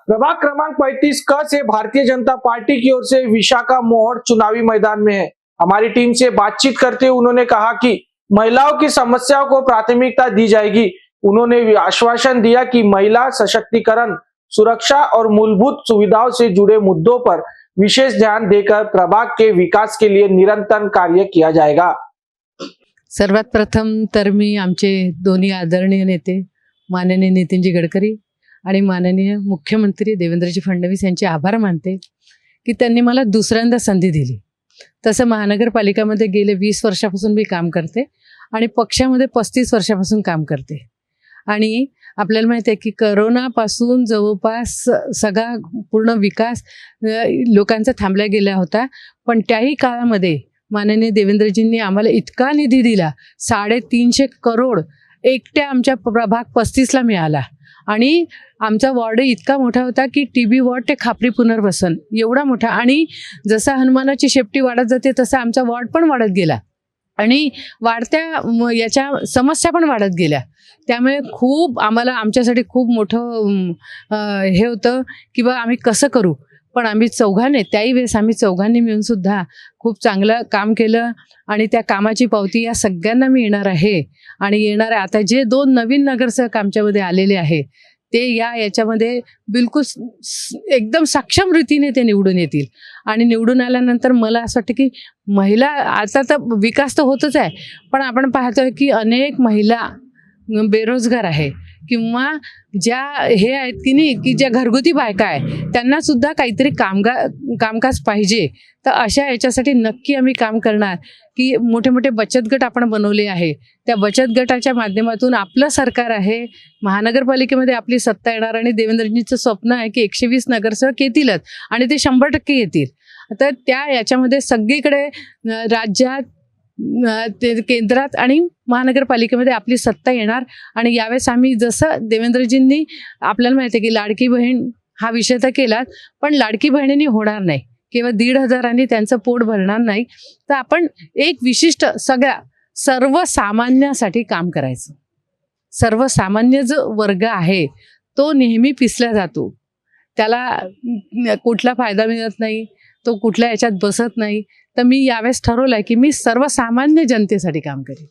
प्रभाग क्रमांक 35 क से भारतीय जनता पार्टी की ओर से विशाखा मोहड़ चुनावी मैदान में है। हमारी टीम से बातचीत करते हुए उन्होंने कहा कि महिलाओं की समस्याओं को प्राथमिकता दी जाएगी। उन्होंने भी आश्वासन दिया कि महिला सशक्तिकरण, सुरक्षा और मूलभूत सुविधाओं से जुड़े मुद्दों पर विशेष ध्यान देकर प्रभाग के विकास के लिए निरंतर कार्य किया जाएगा। सर्वात प्रथम तर मी आमचे दोन्ही आदरणीय नेते माननीय नितीनजी गडकरी आणि माननीय मुख्यमंत्री देवेंद्रजी फडणवीस यांचे आभार मानते की त्यांनी मला दुसऱ्यांदा संधी दिली। तसं महानगरपालिकामध्ये गेले 20 वर्षापासून मी काम करते आणि पक्षामध्ये 35 वर्षापासून काम करते आणि आपल्याला माहिती आहे की करोनापासून जवळपास सगळा पूर्ण विकास लोकांचा थांबला गेला होता, पण त्याही काळामध्ये माननीय देवेंद्रजींनी आम्हाला इतका निधी दिला, 350 करोड एकट्या आमच्या प्रभाग 35ला मिळाला आणि आमचा वॉर्ड इतका मोठा होता की टीबी वॉर्ड ते खापरी पुनर्वसन एवढा मोठा, आणि जसा हनुमानाची शेपटी वाढत जाते तसा आमचा वॉर्ड पण वाढत गेला आणि वाढत्या याच्या समस्या पण वाढत गेल्या। त्यामुळे खूप आम्हाला आमच्यासाठी खूप मोठं हे होतं की बा आम्ही कसं करू, पण आम्ही चौघांनी त्याही वेळेस आम्ही चौघांनी मिळून सुद्धा खूप चांगलं काम केलं आणि त्या कामाची पावती या सगळ्यांना मिळणार आहे। आणि येणार आता जे 2 नवीन नगरसेवक आमच्यामध्ये आलेले आहे ते याच्यामध्ये बिलकुल एकदम सक्षम रीतीने ते निवडून येतील आणि निवडून आल्यानंतर मला असं वाटतं की महिला आता तर विकास तर होतच आहे, पण आपण पाहतोय की अनेक महिला बेरोजगार आहे किंवा ज्या हे आहेत की नाही की ज्या घरगुती बायका आहे त्यांना सुद्धा काहीतरी कामकाज पाहिजे। तर अशा याच्यासाठी नक्की आम्ही काम करणार की मोठे मोठे बचत गट आपण बनवले आहे, त्या बचत गटाच्या माध्यमातून आपलं सरकार आहे, महानगरपालिकेमध्ये आपली सत्ता येणार आणि देवेंद्रजींचं स्वप्न आहे की 120 नगरसेवक येतीलच आणि ते 100% येतील। तर त्या याच्यामध्ये सगळीकडे राज्यात केंद्रात आणि महानगरपालिकेमध्ये आपली सत्ता येणार आणि यावेळेस आम्ही जसं देवेंद्रजींनी आपल्याला माहिती आहे की लाडकी बहीण हा विषय तर केलाच, पण लाडकी बहिणींनी होणार नाही, केवळ 1,500 त्यांचं पोट भरणार नाही। तर आपण एक विशिष्ट सर्वसामान्यासाठी काम करायचं। सर्वसामान्य जो वर्ग आहे तो नेहमी पिसला जातो, त्याला कुठला फायदा मिळत नाही, तो कुठल्या याच्यात बसत नाही। तर मी यावेळेस ठरवलंय की मी सर्वसामान्य जनतेसाठी काम करेन।